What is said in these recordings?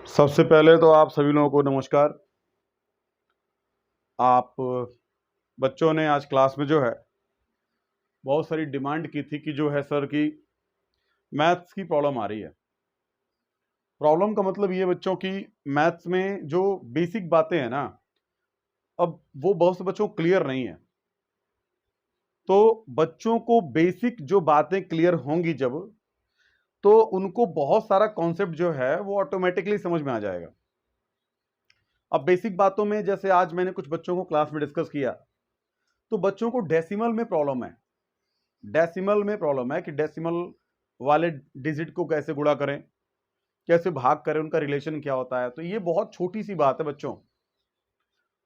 सबसे पहले तो आप सभी लोगों को नमस्कार। आप बच्चों ने आज क्लास में जो है बहुत सारी डिमांड की थी कि जो है सर की मैथ्स की प्रॉब्लम आ रही है। प्रॉब्लम का मतलब ये बच्चों की मैथ्स में जो बेसिक बातें हैं ना, अब वो बहुत से बच्चों को क्लियर नहीं है। तो बच्चों को बेसिक जो बातें क्लियर होंगी जब, तो उनको बहुत सारा कॉन्सेप्ट जो है वो ऑटोमेटिकली समझ में आ जाएगा। अब बेसिक बातों में जैसे आज मैंने कुछ बच्चों को क्लास में डिस्कस किया, तो बच्चों को डेसिमल में प्रॉब्लम है। डेसिमल में प्रॉब्लम है कि डेसिमल वाले डिजिट को कैसे गुणा करें, कैसे भाग करें, उनका रिलेशन क्या होता है। तो ये बहुत छोटी सी बात है बच्चों।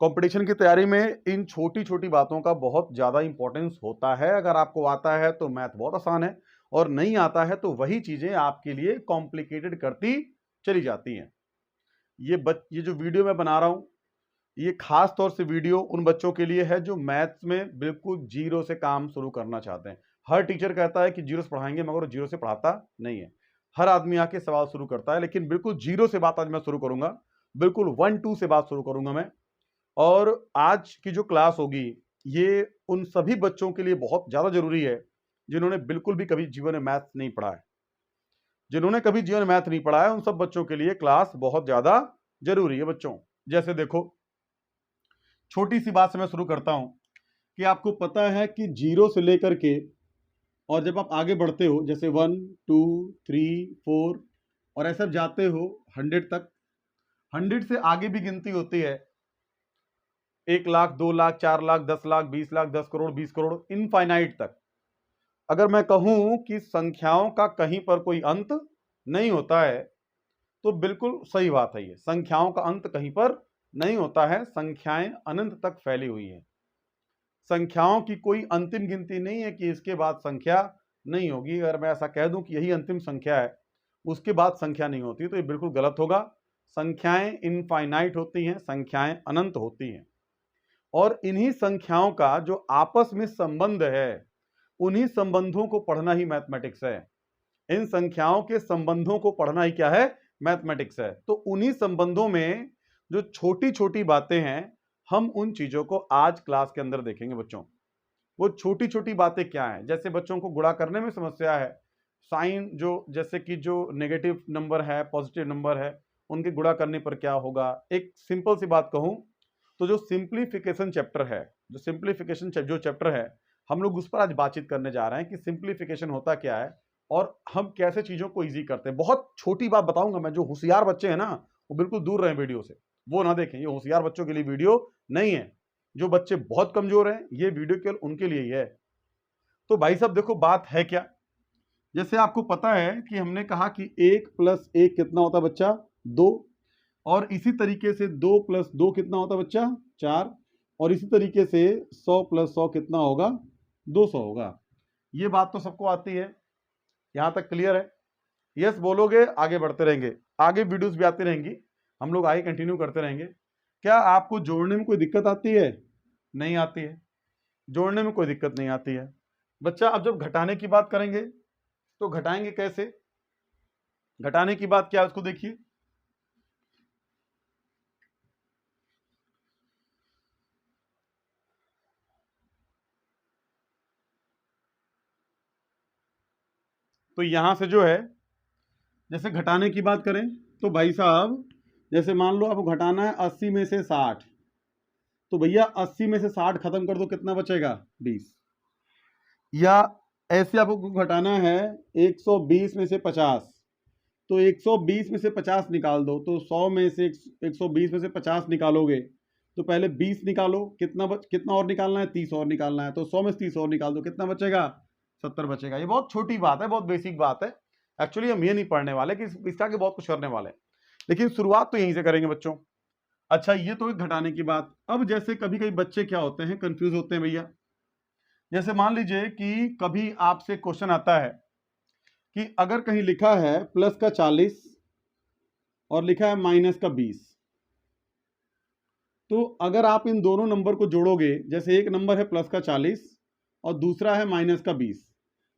कंपटीशन की तैयारी में इन छोटी छोटी बातों का बहुत ज्यादा इंपॉर्टेंस होता है। अगर आपको आता है तो मैथ बहुत आसान है, और नहीं आता है तो वही चीजें आपके लिए कॉम्प्लिकेटेड करती चली जाती हैं। ये जो वीडियो मैं बना रहा हूं, ये खास तौर से वीडियो उन बच्चों के लिए है जो मैथ्स में बिल्कुल जीरो से काम शुरू करना चाहते हैं। हर टीचर कहता है कि जीरो से पढ़ाएंगे, मगर वो जीरो से पढ़ाता नहीं है। हर आदमी आके सवाल शुरू करता है, लेकिन बिल्कुल जीरो से बात आज मैं शुरू करूंगा। बिल्कुल 1-2 से बात शुरू करूंगा मैं। और आज की जो क्लास होगी, ये उन सभी बच्चों के लिए बहुत ज्यादा जरूरी है जिन्होंने बिल्कुल भी कभी जीवन में मैथ्स नहीं पढ़ा है। जिन्होंने कभी जीवन में मैथ नहीं पढ़ा है, उन सब बच्चों के लिए क्लास बहुत ज्यादा जरूरी है बच्चों। जैसे देखो, छोटी सी बात से मैं शुरू करता हूं कि आपको पता है कि जीरो से लेकर के, और जब आप आगे बढ़ते हो जैसे 1, 2, 3, 4 और ऐसा जाते हो 100 तक, 100 से आगे भी गिनती होती है। 1 लाख, 2 लाख, 4 लाख, 10 लाख, 20 लाख, 10 करोड़, 20 करोड़, इनफाइनाइट तक। अगर मैं कहूं कि संख्याओं का कहीं पर कोई अंत नहीं होता है, तो बिल्कुल सही बात है। ये संख्याओं का अंत कहीं पर नहीं होता है। संख्याएं अनंत तक फैली हुई हैं। संख्याओं की कोई अंतिम गिनती नहीं है कि इसके बाद संख्या नहीं होगी। अगर मैं ऐसा कह दूं कि यही अंतिम संख्या है, उसके बाद संख्या नहीं होती, तो ये बिल्कुल गलत होगा। संख्याएं इनफाइनाइट होती हैं, संख्याएं अनंत होती हैं। और इन्हीं संख्याओं का जो आपस में संबंध है, उन्हीं संबंधों को पढ़ना ही मैथमेटिक्स है। इन संख्याओं के संबंधों को पढ़ना ही क्या है? मैथमेटिक्स है। तो उन्हीं संबंधों में जो छोटी छोटी बातें हैं, हम उन चीजों को आज क्लास के अंदर देखेंगे बच्चों। वो छोटी छोटी बातें क्या हैं? जैसे बच्चों को गुणा करने में समस्या है, साइन जो, जैसे कि जो नेगेटिव नंबर है, पॉजिटिव नंबर है, उनके गुणा करने पर क्या होगा। एक सिंपल सी बात कहूं तो जो सिंप्लीफिकेशन चैप्टर है, जो सिंप्लीफिकेशन जो चैप्टर है, हम लोग उस पर आज बातचीत करने जा रहे हैं कि सिंप्लीफिकेशन होता क्या है और हम कैसे चीजों को इजी करते हैं। बहुत छोटी बात बताऊंगा मैं। जो होशियार बच्चे हैं ना, वो बिल्कुल दूर रहे वीडियो से, वो ना देखें। ये होशियार बच्चों के लिए वीडियो नहीं है। जो बच्चे बहुत कमजोर हैं, ये वीडियो केवल उनके लिए ही है। तो भाई साहब देखो, बात है क्या। जैसे आपको पता है कि हमने कहा कि 1+1 कितना होता है बच्चा? 2। और इसी तरीके से 2+2 कितना होता है बच्चा? 4। और इसी तरीके से 100+100 कितना होगा? 200 होगा। ये बात तो सबको आती है, यहां तक क्लियर है? यस बोलोगे, आगे बढ़ते रहेंगे। आगे वीडियोस भी आती रहेंगी, हम लोग आगे कंटिन्यू करते रहेंगे। क्या आपको जोड़ने में कोई दिक्कत आती है? नहीं आती है। जोड़ने में कोई दिक्कत नहीं आती है बच्चा। अब जब घटाने की बात करेंगे तो घटाएंगे कैसे? घटाने की बात क्या है उसको देखिए। तो यहां से जो है, जैसे घटाने की बात करें तो भाई साहब, जैसे मान लो आपको घटाना है 80 में से 60, तो भैया 80 में से 60 खत्म कर दो, कितना बचेगा? 20। या ऐसे आपको घटाना है 120 में से 50, तो 120 में से 50 निकाल दो। तो 100 में से 120 में से 50 निकालोगे तो पहले 20 निकालो, कितना और निकालना है? 30 और निकालना है। तो 100 में से 30 और निकाल दो, कितना बचेगा? 70 बचेगा। ये बहुत छोटी बात है, बहुत बेसिक बात है। एक्चुअली हम ये नहीं पढ़ने वाले कि इसका आगे बहुत कुछ करने वाले हैं, लेकिन शुरुआत तो यहीं से करेंगे बच्चों। अच्छा, ये तो एक घटाने की बात। अब जैसे कभी कभी बच्चे क्या होते हैं, कंफ्यूज होते हैं भैया। जैसे मान लीजिए कि कभी आपसे क्वेश्चन आता है कि अगर कहीं लिखा है प्लस का 40 और लिखा है माइनस का 20, तो अगर आप इन दोनों नंबर को जोड़ोगे, जैसे एक नंबर है प्लस का 40 और दूसरा है माइनस का 20,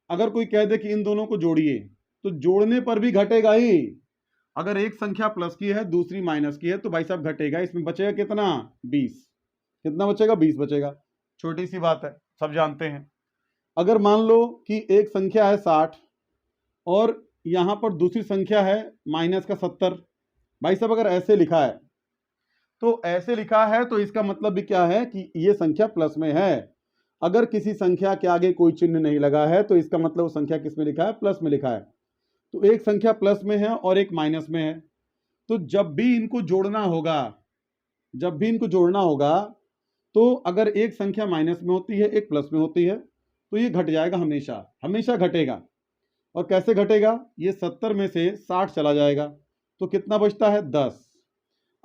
अगर कोई कह दे कि इन दोनों को जोड़िए, तो जोड़ने पर भी घटेगा ही। अगर एक संख्या प्लस की है दूसरी माइनस की है तो भाई साहब घटेगा, इसमें बचेगा कितना 20। कितना बचेगा 20 बचेगा। छोटी सी बात है, सब जानते हैं। अगर मान लो कि एक संख्या है 60 और यहां पर दूसरी संख्या है माइनस का 70, भाई साहब अगर ऐसे लिखा है तो ऐसे लिखा है तो इसका मतलब भी क्या है कि ये संख्या प्लस में है। अगर किसी संख्या के आगे कोई चिन्ह नहीं लगा है तो इसका मतलब वो संख्या किस में लिखा है, प्लस में लिखा है। तो एक संख्या प्लस में है और एक माइनस में है, तो जब भी इनको जोड़ना होगा तो अगर एक संख्या माइनस में होती है एक प्लस में होती है तो ये घट जाएगा, हमेशा हमेशा घटेगा। और कैसे घटेगा, ये 70 में से 60 चला जाएगा तो कितना बचता है 10।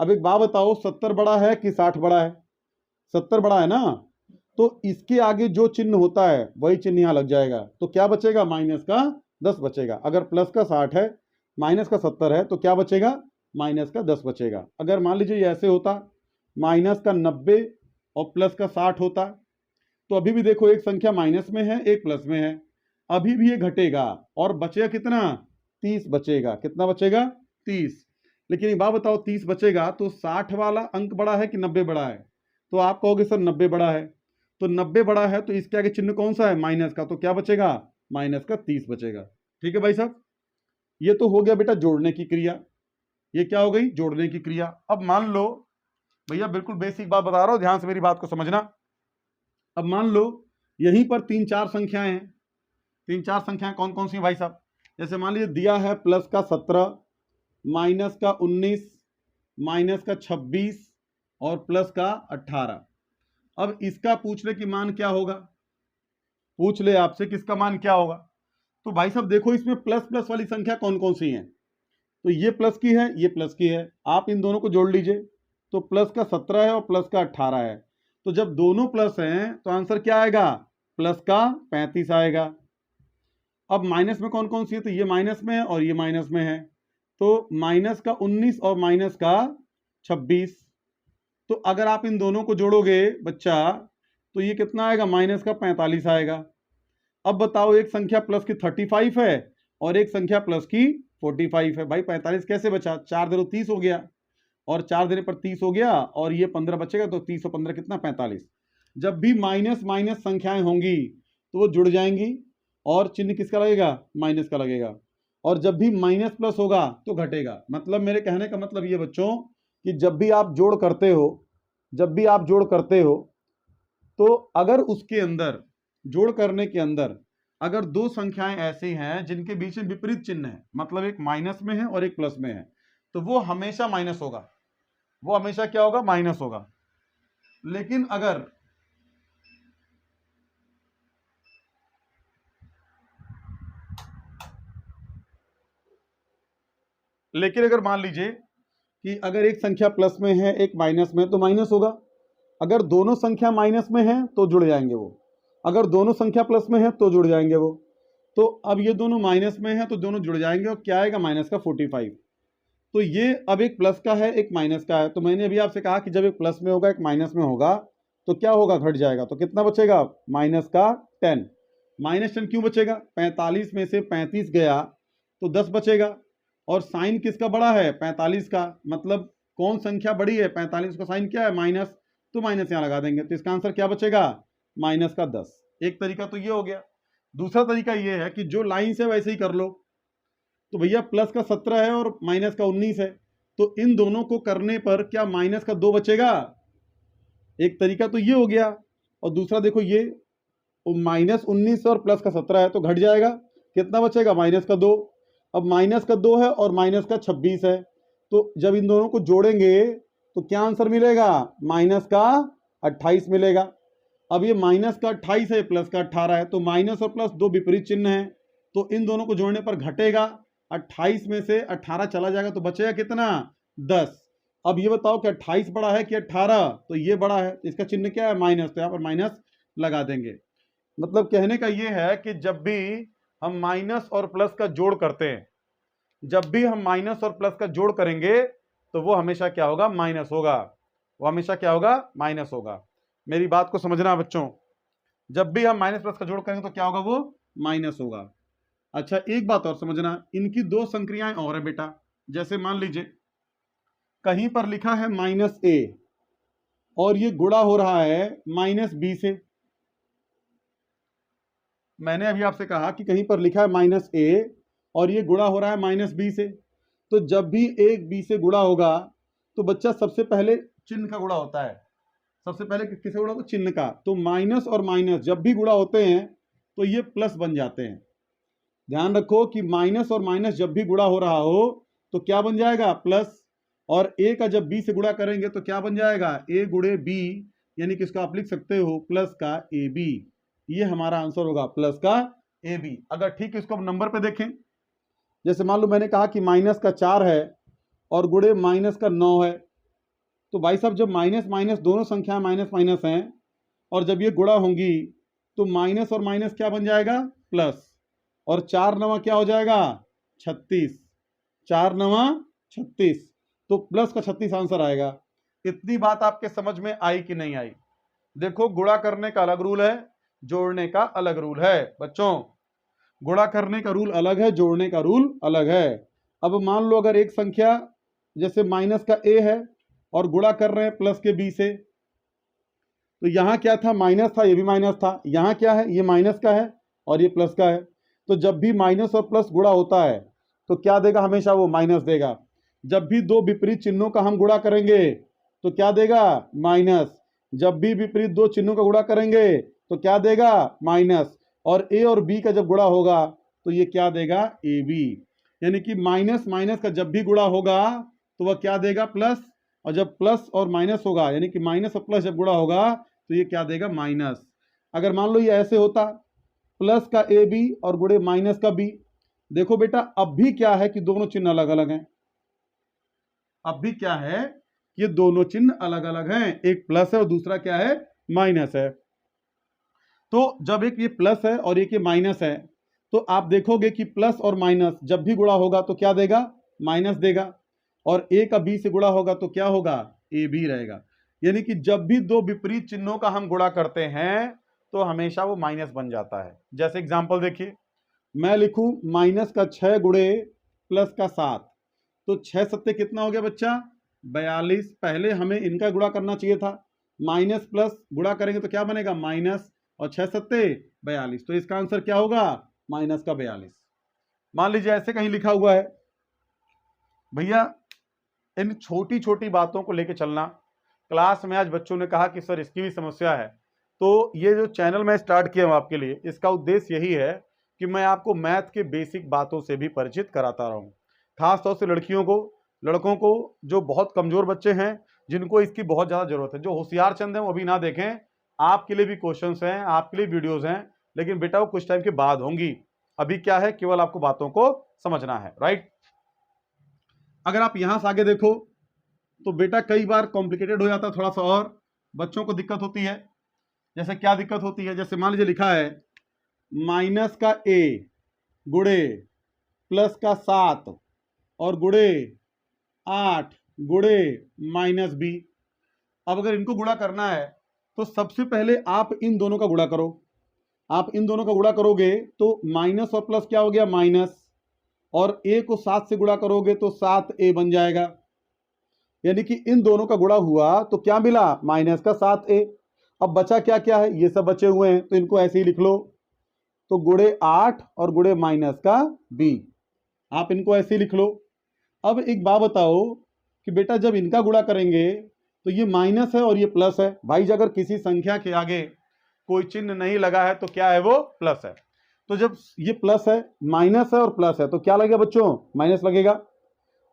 अब एक बात बताओ, 70 बड़ा है कि 60 बड़ा है? 70 बड़ा है ना, तो इसके आगे जो चिन्ह होता है वही चिन्ह यहां लग जाएगा, तो क्या बचेगा माइनस का 10 बचेगा। अगर प्लस का 60 है माइनस का 70 है तो क्या बचेगा, माइनस का 10 बचेगा। अगर मान लीजिए ये ऐसे होता, माइनस का 90 और प्लस का 60 होता, तो अभी भी देखो एक संख्या माइनस में है एक प्लस में है, अभी भी ये घटेगा और बचेगा कितना 30 बचेगा। कितना बचेगा 30। लेकिन एक बात बताओ, 30 बचेगा तो 60 वाला अंक बड़ा है कि 90 बड़ा है? तो आप कहोगे सर 90 बड़ा है, तो 90 बड़ा है तो इसके आगे चिन्ह कौन सा है, माइनस का, तो क्या बचेगा माइनस का 30 बचेगा। ठीक है भाई साहब, ये तो हो गया बेटा जोड़ने की क्रिया। ये क्या हो गई, जोड़ने की क्रिया। अब मान लो भैया, बिल्कुल बेसिक बात बता रहा हूं, ध्यान से मेरी बात को समझना। अब मान लो यहीं पर 3-4 संख्याएं हैं। 3-4 संख्याएं कौन कौन सी हैं भाई साहब? जैसे मान लीजिए दिया है प्लस का 17, माइनस का 19, माइनस का 26 और प्लस का 18। अब इसका पूछ ले कि मान क्या होगा, पूछ ले आपसे किसका मान क्या होगा। तो भाई साहब देखो इसमें प्लस प्लस वाली संख्या कौन कौन सी हैं, तो ये प्लस की है ये प्लस की है, आप इन दोनों को जोड़ लीजिए तो प्लस का 17 है और प्लस का 18 है। तो जब दोनों प्लस हैं तो आंसर क्या आएगा, प्लस का 35 आएगा। अब माइनस में कौन कौन सी है, तो ये माइनस में है और ये माइनस में है, तो माइनस का 19 और माइनस का 26। तो अगर आप इन दोनों को जोड़ोगे बच्चा तो ये कितना आएगा, माइनस का 45 आएगा। अब बताओ एक संख्या प्लस की 35 है और एक संख्या प्लस की 45 है। भाई 45 कैसे बचा, 4 दूनी 30 हो गया और 4 देने पर 30 हो गया और ये 15 बचेगा, तो 30 और 15 कितना 45। जब भी माइनस माइनस संख्याएं होंगी तो वो जुड़ जाएंगी और चिन्ह किसका लगेगा, माइनस का लगेगा। और जब भी माइनस प्लस होगा तो घटेगा। मतलब मेरे कहने का मतलब ये बच्चों कि जब भी आप जोड़ करते हो तो अगर उसके अंदर जोड़ करने के अंदर अगर दो संख्याएं ऐसी हैं जिनके बीच में विपरीत चिन्ह है, मतलब एक माइनस में है और एक प्लस में है, तो वो हमेशा माइनस होगा, वो हमेशा क्या होगा, माइनस होगा। लेकिन अगर मान लीजिए कि अगर एक संख्या प्लस में है एक माइनस में, तो माइनस होगा। अगर दोनों संख्या माइनस में है तो जुड़ जाएंगे वो, अगर दोनों संख्या प्लस में है तो जुड़ जाएंगे वो। तो अब ये दोनों माइनस में है तो दोनों जुड़ जाएंगे और क्या आएगा, माइनस का 45। तो ये अब एक प्लस का है एक माइनस का है, तो मैंने अभी आपसे कहा कि जब एक प्लस में होगा एक माइनस में होगा तो क्या होगा, घट जाएगा। तो कितना बचेगा, माइनस का 10। माइनस 10 क्यों बचेगा, 45 में से 35 गया तो 10 बचेगा। और साइन किसका बड़ा है, 45 का, मतलब कौन संख्या बड़ी है, 45 का साइन क्या है, माइनस, तो माइनस यहां लगा देंगे, तो इसका आंसर क्या बचेगा, माइनस का 10। एक तरीका तो ये हो गया। दूसरा तरीका ये है कि जो लाइन से वैसे ही कर लो। तो भैया प्लस का 17 है और माइनस का 19 है, तो इन दोनों को करने पर क्या माइनस का 2 बचेगा। एक तरीका तो ये हो गया। और दूसरा देखो ये माइनस 19 और प्लस का 17 है तो घट जाएगा, कितना बचेगा, माइनस का 2। अब माइनस का 2 है और माइनस का 26 है, तो जब इन दोनों को जोड़ेंगे तो क्या आंसर मिलेगा, माइनस का 28 मिलेगा। अब ये माइनस का 28 है प्लस का 18 है, तो माइनस और प्लस दो विपरीत चिन्ह है, तो इन दोनों को जोड़ने पर घटेगा। 28 में से 18 चला जाएगा तो बचेगा कितना, 10। अब ये बताओ कि 28 बड़ा है कि 18, तो ये बड़ा है, तो इसका चिन्ह क्या है, माइनस, तो यहाँ पर माइनस लगा देंगे। मतलब कहने का ये है कि जब भी हम माइनस और प्लस का जोड़ करते हैं, जब भी हम माइनस और प्लस का जोड़ करेंगे तो वो हमेशा क्या होगा, माइनस होगा, वो हमेशा क्या होगा, माइनस होगा। मेरी बात को समझना बच्चों, जब भी हम माइनस प्लस का जोड़ करेंगे तो क्या होगा, वो माइनस होगा। अच्छा एक बात और समझना, इनकी दो संक्रियाएं और है बेटा, जैसे मान लीजिए कहीं पर लिखा है -a और ये गुणा हो रहा है -b से। मैंने अभी आपसे कहा कि कहीं पर लिखा है -a और ये गुणा हो रहा है -b से, तो जब भी एक b से गुणा होगा तो बच्चा सबसे पहले चिन्ह का गुणा होता है। सबसे पहले किससे गुणा होता है? चिन्ह का। तो माइनस और माइनस जब भी गुणा होते हैं तो ये प्लस बन जाते हैं। ध्यान रखो कि माइनस और माइनस जब भी गुणा हो रहा हो तो क्या बन जाएगा? प्लस। और ए का जब बी से गुणा करेंगे तो क्या बन जाएगा? ए गुणे बी, यानी कि इसको आप लिख सकते हो प्लस का ए बी। ये हमारा आंसर होगा, प्लस का ए बी। अगर ठीक इसको हम नंबर पे देखें, जैसे मान लो मैंने कहा कि माइनस का 4 है और गुणे माइनस का 9 है, तो भाई साहब जब माइनस माइनस दोनों संख्याएं माइनस माइनस हैं और जब ये गुणा होंगी तो माइनस और माइनस क्या बन जाएगा? प्लस। और 4 नवा क्या हो जाएगा? 36। 4 नवा 36, तो प्लस का 36 आंसर आएगा। इतनी बात आपके समझ में आई कि नहीं आई? देखो, गुणा करने का अलग रूल है, जोड़ने का अलग रूल है। बच्चों, गुणा करने का रूल अलग है, जोड़ने का रूल अलग है। अब मान लो अगर एक संख्या जैसे माइनस का a है और गुणा कर रहे हैं प्लस के b से, तो यहां क्या था? माइनस था, ये भी माइनस था। यहां क्या है? ये माइनस का है और ये प्लस का है। तो जब भी माइनस और प्लस गुणा होता है तो क्या देगा? हमेशा वो माइनस देगा। जब भी दो विपरीत चिन्हों का हम गुणा करेंगे तो क्या देगा? माइनस। जब भी विपरीत दो चिन्हों का गुणा करेंगे तो क्या देगा? माइनस। और ए और बी का जब गुणा होगा तो ये क्या देगा? A B. यानी कि माइनस माइनस का जब भी गुणा होगा तो वह क्या देगा? प्लस। और जब प्लस और माइनस होगा, यानी कि माइनस और प्लस जब गुणा होगा तो ये क्या देगा? माइनस। अगर मान लो ये ऐसे होता, प्लस का ए बी और गुणे माइनस का बी, देखो बेटा अब भी क्या है कि दोनों चिन्ह अलग अलग हैं। अब भी क्या है? ये दोनों चिन्ह अलग अलग हैं, एक प्लस है और दूसरा क्या है? माइनस है। तो जब एक ये प्लस है और एक ये माइनस है, तो आप देखोगे कि प्लस और माइनस जब भी गुणा होगा तो क्या देगा? माइनस देगा। और ए का बी से गुणा होगा तो क्या होगा? ए बी रहेगा। यानी कि जब भी दो विपरीत चिन्हों का हम गुणा करते हैं तो हमेशा वो माइनस बन जाता है। जैसे एग्जांपल देखिए, मैं लिखूं माइनस का 6 गुणे प्लस का 7, तो 6 सत्ते कितना हो गया बच्चा? 42। पहले हमें इनका गुणा करना चाहिए था, माइनस प्लस गुणा करेंगे तो क्या बनेगा? माइनस। और 6 सत्ते 42, तो इसका आंसर क्या होगा? माइनस का 42। मान लीजिए ऐसे कहीं लिखा हुआ है, भैया इन छोटी छोटी बातों को लेके चलना। क्लास में आज बच्चों ने कहा कि सर इसकी भी समस्या है, तो ये जो चैनल मैं स्टार्ट किया हूं आपके लिए, इसका उद्देश्य यही है कि मैं आपको मैथ के बेसिक बातों से भी परिचित कराता रहूं। खासतौर से लड़कियों को, लड़कों को, जो बहुत कमजोर बच्चे हैं, जिनको इसकी बहुत ज्यादा जरूरत है। जो होशियार चंद हैं वो अभी ना देखें, आपके लिए भी क्वेश्चंस हैं, आपके लिए वीडियोस हैं, लेकिन बेटा वो कुछ टाइम के बाद होंगी। अभी क्या है, केवल आपको बातों को समझना है, राइट। अगर आप यहां से आगे देखो तो बेटा कई बार कॉम्प्लिकेटेड हो जाता है थोड़ा सा, और बच्चों को दिक्कत होती है। जैसे क्या दिक्कत होती है? जैसे मान लीजिए लिखा है माइनस का a गुणे प्लस का 7 और गुणे 8 गुणे माइनस b। अब अगर इनको गुणा करना है तो सबसे पहले आप इन दोनों का गुणा करो। आप इन दोनों का गुणा करोगे तो माइनस और प्लस क्या हो गया? माइनस। और a को 7 से गुणा करोगे तो 7a बन जाएगा। यानी कि इन दोनों का गुणा हुआ तो क्या मिला? माइनस का 7a। अब बचा क्या क्या है? ये सब बचे हुए हैं, तो इनको ऐसे ही लिख लो। तो गुणे 8 और गुणे माइनस का b, आप इनको ऐसे ही लिख लो। अब एक बात बताओ कि बेटा जब इनका गुणा करेंगे तो ये माइनस है और ये प्लस है। भाई अगर किसी संख्या के आगे कोई चिन्ह नहीं लगा है तो क्या है? वो प्लस है। तो जब ये प्लस है, माइनस है और प्लस है, तो क्या लगेगा बच्चों? माइनस लगेगा।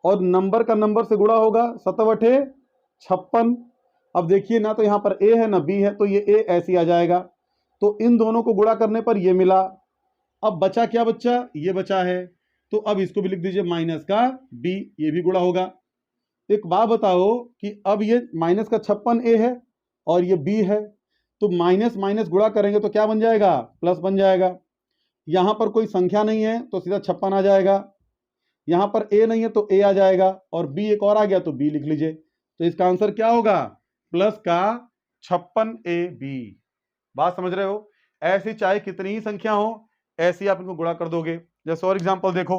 और नंबर का नंबर से गुणा होगा, 7 56। अब देखिए ना तो यहां पर a है ना b है, तो ये a ऐसे ही आ जाएगा। तो इन दोनों को गुणा करने पर ये मिला। अब बचा क्या बच्चा? ये बचा है, तो अब इसको भी लिख दीजिए माइनस का b, ये भी गुणा होगा। एक बात बताओ कि अब ये माइनस का 56a है और ये b है, तो माइनस माइनस गुणा करेंगे तो क्या बन जाएगा? प्लस बन जाएगा। यहां पर कोई संख्या नहीं है तो सीधा 56 आ जाएगा। यहां पर a नहीं है तो a आ जाएगा, और b एक और आ गया तो b लिख लीजिए। तो इसका आंसर क्या होगा? प्लस का 56ab। बात समझ रहे हो? ऐसी चाहे कितनी ही संख्या हो, ऐसी आप इनको गुणा कर दोगे। जैसे और एग्जांपल देखो,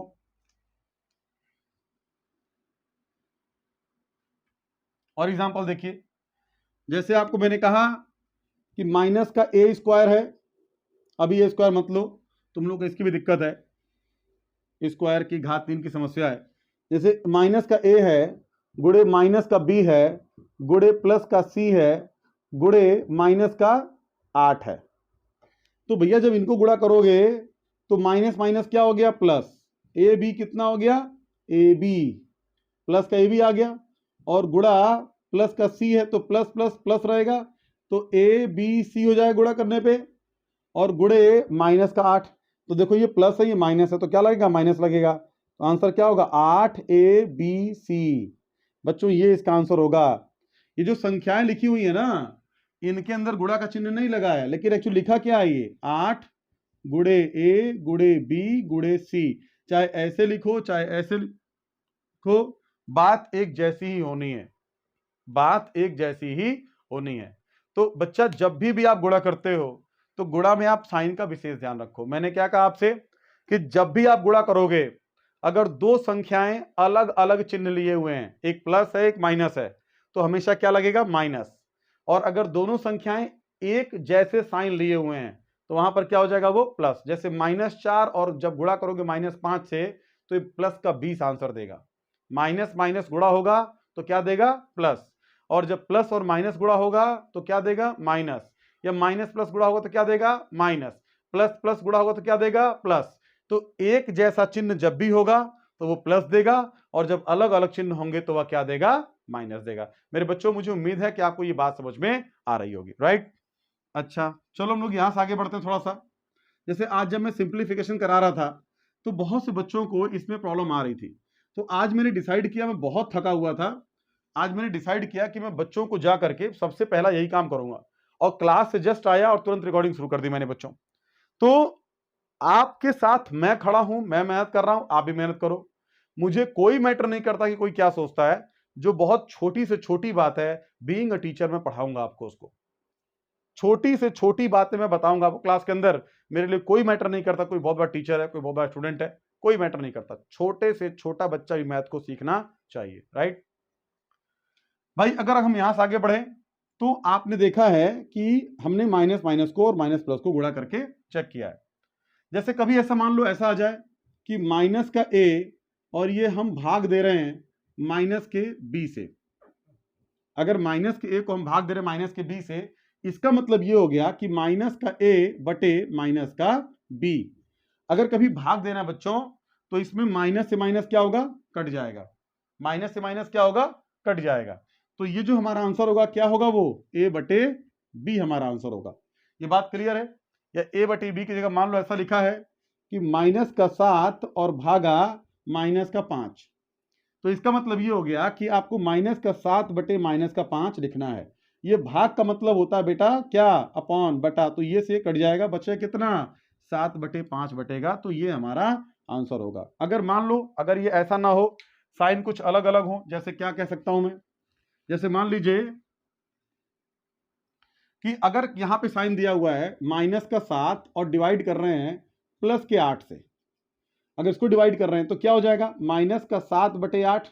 और एग्जांपल देखिए, जैसे आपको मैंने कहा कि माइनस का ए स्क्वायर है, अभी ए स्क्वायर मत लो, तुम लोग को इसकी भी दिक्कत है, स्क्वायर की घात 3 की समस्या है। जैसे माइनस का ए है गुड़े माइनस का बी है गुड़े प्लस का सी है गुड़े माइनस का 8 है। तो भैया जब इनको गुणा करोगे तो माइनस माइनस क्या हो गया, प्लस। ए बी कितना हो गया, ए बी, प्लस का ए बी आ गया, और गुणा प्लस का सी है तो प्लस प्लस प्लस रहेगा, तो ए बी सी हो जाएगा गुणा करने पे, और गुणे माइनस का 8। तो देखो ये प्लस है ये माइनस है, तो क्या लगेगा, माइनस लगेगा। तो आंसर क्या होगा, 8ABC। बच्चों ये इसका आंसर होगा। ये जो संख्याएं लिखी हुई है ना, इनके अंदर गुणा का चिन्ह नहीं लगा है, लेकिन एक्चुअली लिखा क्या है, ये 8 गुणे ए गुणे बी गुणे सी। चाहे ऐसे लिखो चाहे ऐसे लिखो, बात एक जैसी ही होनी है, बात एक जैसी ही होनी है। तो बच्चा जब भी आप गुणा करते हो तो गुणा में आप साइन का विशेष ध्यान रखो। मैंने क्या कहा आपसे कि जब भी आप गुणा करोगे, अगर दो संख्याएं अलग अलग चिन्ह लिए हुए हैं, एक प्लस है एक माइनस है, तो हमेशा क्या लगेगा, माइनस। और अगर दोनों संख्याएं एक जैसे साइन लिए हुए हैं तो वहां पर क्या हो जाएगा, वो प्लस। जैसे -4 और जब गुणा करोगे -5 से, तो ये प्लस का 20 आंसर देगा। माइनस माइनस गुणा होगा तो क्या देगा, प्लस। और जब प्लस और माइनस गुणा होगा तो क्या देगा, माइनस। या माइनस प्लस गुणा होगा तो क्या देगा, माइनस। प्लस प्लस गुणा होगा तो क्या देगा, प्लस। तो एक जैसा चिन्ह जब भी होगा तो वो प्लस देगा, और जब अलग अलग चिन्ह होंगे तो वह क्या देगा, माइनस देगा। मेरे बच्चों, मुझे उम्मीद है कि आपको ये बात समझ में आ रही होगी, राइट। अच्छा चलो हम लोग यहां से आगे बढ़ते हैं थोड़ा सा। जैसे आज जब मैं सिंप्लीफिकेशन करा रहा था तो बहुत से बच्चों को इसमें प्रॉब्लम आ रही थी। तो आज मैंने डिसाइड किया, मैं बहुत थका हुआ था, आज मैंने डिसाइड किया कि मैं बच्चों को जा करके सबसे पहला यही काम करूंगा। और क्लास से जस्ट आया और तुरंत रिकॉर्डिंग शुरू कर दी मैंने बच्चों। तो आपके साथ मैं खड़ा हूं, मैं मेहनत कर रहा हूं, आप भी मेहनत करो। मुझे कोई मैटर नहीं करता कि कोई क्या सोचता है। जो बहुत छोटी से छोटी बात है, बीइंग अ टीचर मैं पढ़ाऊंगा आपको उसको। छोटी से छोटी बातें मैं बताऊंगा आपको क्लास के अंदर। मेरे लिए कोई मैटर नहीं करता कोई बहुत बड़ा टीचर है, कोई बहुत बड़ा स्टूडेंट है, कोई मैटर नहीं करता। छोटे से छोटा बच्चा भी मैथ को सीखना चाहिए, राइट। भाई अगर हम यहां से आगे बढ़े तो आपने देखा है कि हमने माइनस माइनस को और माइनस प्लस को गुणा करके चेक किया है। जैसे कभी ऐसा मान लो, ऐसा आ जाए कि माइनस का ए और ये हम भाग दे रहे हैं माइनस के बी से। अगर माइनस के ए को हम भाग दे रहे हैं माइनस के बी से, इसका मतलब ये हो गया कि माइनस का ए बटे माइनस का बी। अगर कभी भाग देना बच्चों तो इसमें माइनस से माइनस क्या होगा, कट जाएगा। माइनस से माइनस क्या होगा, कट जाएगा। तो ये जो हमारा आंसर होगा क्या होगा, वो ए बटे बी हमारा आंसर होगा। ये बात क्लियर है। या ए बटे बी की जगह मान लो ऐसा लिखा है कि माइनस का 7 और भागा माइनस का 5। तो इसका मतलब ये हो गया कि आपको माइनस का 7 बटे माइनस का 5 लिखना है। ये भाग का मतलब होता है बेटा क्या, अपॉन, बटा। तो ये से कट जाएगा, बचे कितना, 7 बटे 5 बटेगा। तो ये हमारा आंसर होगा। अगर मान लो अगर ये ऐसा ना हो, साइन कुछ अलग अलग हो, जैसे क्या कह सकता हूं मैं, जैसे मान लीजिए कि अगर यहां पे साइन दिया हुआ है माइनस का 7 और डिवाइड कर रहे हैं प्लस के 8 से, अगर इसको डिवाइड कर रहे हैं तो क्या हो जाएगा, माइनस का 7 बटे 8।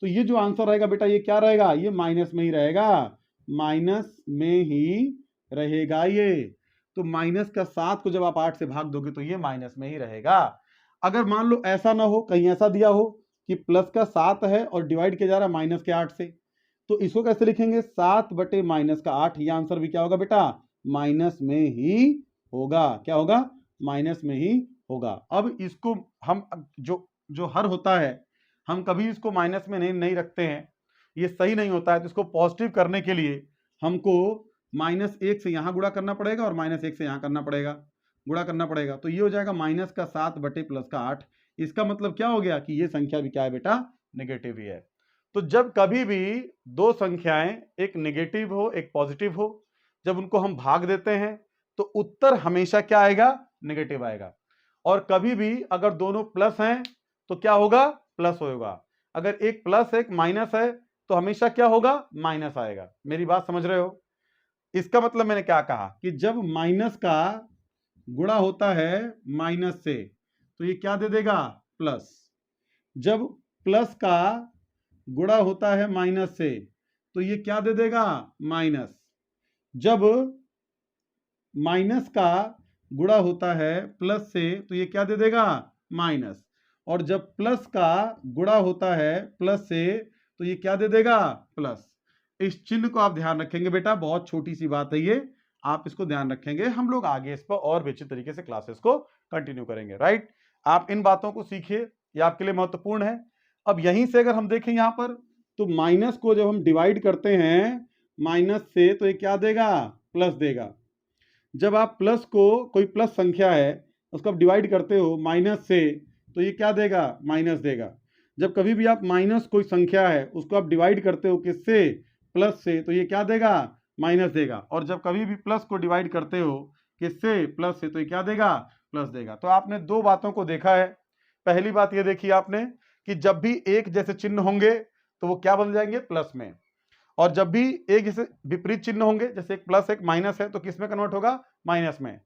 तो ये जो आंसर रहेगा बेटा ये क्या रहेगा, ये माइनस में ही रहेगा, माइनस में ही रहेगा ये। तो माइनस का 7 को जब आप 8 से भाग दोगे तो ये माइनस में ही रहेगा। अगर मान लो ऐसा ना हो, कहीं ऐसा दिया हो कि प्लस का 7 है और डिवाइड किया जा रहा है माइनस के 8 से, तो इसको कैसे लिखेंगे, 7 बटे माइनस का 8। ये आंसर भी क्या होगा बेटा, माइनस में ही होगा। क्या होगा, माइनस में ही होगा। अब इसको हम जो हर होता है, हम कभी इसको माइनस में नहीं रखते हैं, ये सही नहीं होता है। तो इसको पॉजिटिव करने के लिए हमको -1 से यहां गुणा करना पड़ेगा और -1 से यहां करना पड़ेगा, गुणा करना पड़ेगा। तो ये हो जाएगा माइनस का 7 बटे प्लस का 8। इसका मतलब क्या हो गया कि ये संख्या भी क्या है बेटा, नेगेटिव ही है। तो जब कभी भी दो संख्याएं, एक नेगेटिव हो एक पॉजिटिव हो, जब उनको हम भाग देते हैं तो उत्तर हमेशा क्या आएगा, नेगेटिव आएगा। और कभी भी अगर दोनों प्लस हैं तो क्या होगा, प्लस होगा। अगर एक प्लस एक माइनस है तो हमेशा क्या होगा, माइनस आएगा। मेरी बात समझ रहे हो। इसका मतलब मैंने क्या कहा कि जब माइनस का गुणा होता है माइनस से तो ये क्या दे देगा, प्लस। जब प्लस का गुणा होता है माइनस से तो ये क्या दे देगा, माइनस। जब माइनस का गुणा होता है प्लस से तो ये क्या दे देगा, माइनस। और जब प्लस का गुणा होता है प्लस से तो ये क्या दे देगा, प्लस। इस चिन्ह को आप ध्यान रखेंगे बेटा, बहुत छोटी सी बात है ये, आप इसको ध्यान रखेंगे। हम लोग आगे इस पर और बेहतर तरीके से क्लासेस को कंटिन्यू करेंगे, राइट। आप इन बातों को सीखिए, ये आपके लिए महत्वपूर्ण है। अब यहीं से अगर हम देखें यहां पर, तो माइनस को जब हम डिवाइड करते हैं माइनस से तो ये क्या देगा, प्लस देगा। जब आप प्लस को, कोई प्लस संख्या है उसको आप डिवाइड करते हो माइनस से तो ये क्या देगा, माइनस देगा। जब कभी भी आप माइनस कोई संख्या है उसको आप डिवाइड करते हो किससे, प्लस से, तो ये क्या देगा, माइनस देगा। और जब कभी भी प्लस को डिवाइड करते हो किससे, प्लस से, तो ये क्या देगा, प्लस देगा। तो आपने दो बातों को देखा है। पहली बात ये देखी आपने कि जब भी एक जैसे चिन्ह होंगे तो वो क्या बन जाएंगे, प्लस में। और जब भी एक जैसे विपरीत चिन्ह होंगे, जैसे एक प्लस एक माइनस है, तो किस में कन्वर्ट होगा, माइनस में।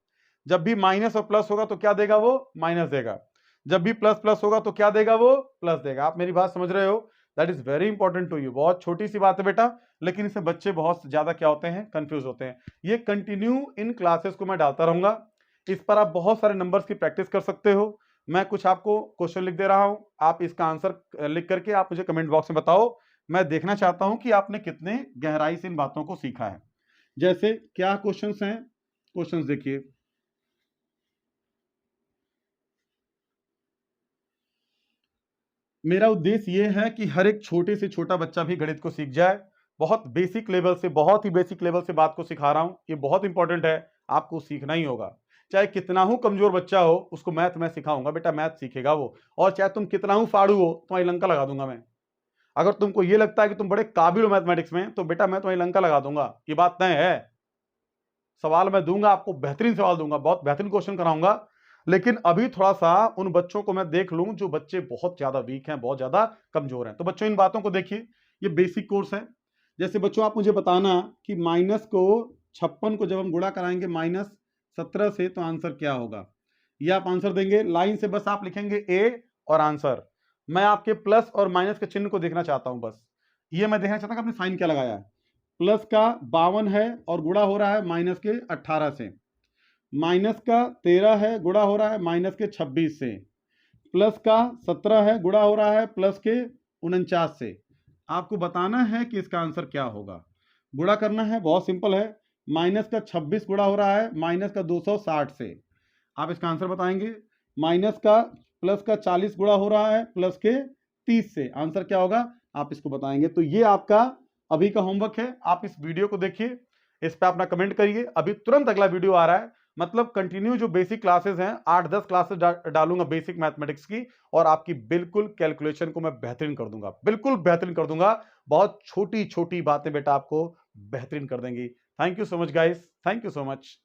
जब भी माइनस और प्लस होगा तो क्या देगा, वो माइनस देगा। जब भी प्लस प्लस होगा तो क्या देगा, वो प्लस देगा। आप मेरी बात समझ रहे हो, that is very important to you. बहुत छोटी सी बात है बेटा, लेकिन इससे बच्चे बहुत ज्यादा क्या होते हैं, कंफ्यूज होते हैं। ये कंटिन्यू इन क्लासेस को मैं डालता रहूंगा, इस पर आप बहुत सारे नंबर्स की प्रैक्टिस कर सकते हो। मैं कुछ आपको क्वेश्चन लिख दे रहा हूं, आप इसका आंसर लिख करके आप मुझे कमेंट बॉक्स में बताओ। मैं देखना चाहता हूं कि आपने कितने गहराई से इन बातों को सीखा है। जैसे क्या क्वेश्चंस हैं, क्वेश्चंस देखिए। मेरा उद्देश्य यह है कि हर एक छोटे से छोटा बच्चा भी गणित को सीख जाए। बहुत बेसिक लेवल से, बहुत ही बेसिक लेवल से बात को सिखा रहा हूं, ये बहुत इंपॉर्टेंट है, आपको सीखना ही होगा। चाहे कितना हूं कमजोर बच्चा हो, उसको मैथ मैं सिखाऊंगा बेटा, मैथ सीखेगा वो। और चाहे तुम कितना हूं फाड़ू हो, तुम्हारी लंका लगा दूंगा मैं। अगर तुमको ये लगता है कि तुम बड़े काबिल हो मैथमेटिक्स में, तो बेटा मैं तुम्हारी लंका लगा दूंगा, ये बात तय है। सवाल मैं दूंगा आपको, बेहतरीन सवाल दूंगा, बहुत बेहतरीन क्वेश्चन कराऊंगा। लेकिन अभी थोड़ा सा उन बच्चों को मैं देख लूं जो बच्चे बहुत ज्यादा वीक हैं, बहुत ज्यादा कमजोर हैं। तो बच्चों इन बातों को देखिए, ये बेसिक कोर्स है। जैसे बच्चों आप मुझे बताना कि माइनस को 56 को जब हम गुणा कराएंगे -17 से तो आंसर क्या होगा। ये आप आंसर देंगे लाइन से, बस आप लिखेंगे ए और आंसर। मैं आपके प्लस और माइनस के चिन्ह को देखना चाहता हूं, बस ये मैं देखना चाहता हूं कि आपने साइन क्या लगाया है। प्लस का 52 है और गुणा हो रहा है माइनस के 18 से। माइनस का 13 है, गुणा हो रहा है माइनस के 26 से। प्लस का 17 है, गुणा हो रहा है प्लस के 49 से। आपको बताना है कि इसका आंसर क्या होगा। गुणा करना है, बहुत सिंपल है। माइनस का 26 गुणा हो रहा है माइनस का 260 से। आप इसका आंसर बताएंगे। माइनस का प्लस का 40 गुणा हो रहा है प्लस के 30 से। आंसर क्या होगा, आप इसको बताएंगे। तो ये आपका अभी का होमवर्क है। आप इस वीडियो को देखिए, इस पर अपना कमेंट करिए। अभी तुरंत अगला वीडियो आ रहा है, मतलब कंटिन्यू जो बेसिक क्लासेस हैं, 8-10 क्लासेस डालूंगा बेसिक मैथमेटिक्स की, और आपकी बिल्कुल कैलकुलेशन को मैं बेहतरीन कर दूंगा, बिल्कुल बेहतरीन कर दूंगा। बहुत छोटी छोटी बातें बेटा आपको बेहतरीन कर देंगी। Thank you so much guys, thank you so much.